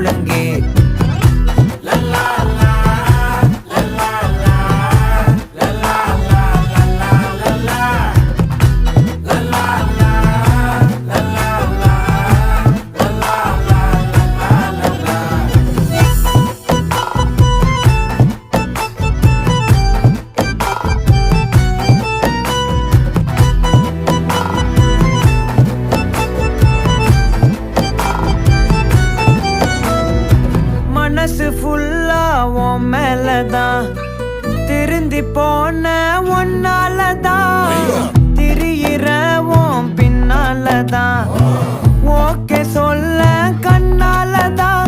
முழங்கே மனசு ஃபுல்லா உன் மேலதான் திருந்தி போன ஒன்னாலதான் திரியிற உன் பின்னாலதான் ஓகே சொல்ல கண்ணாலதான்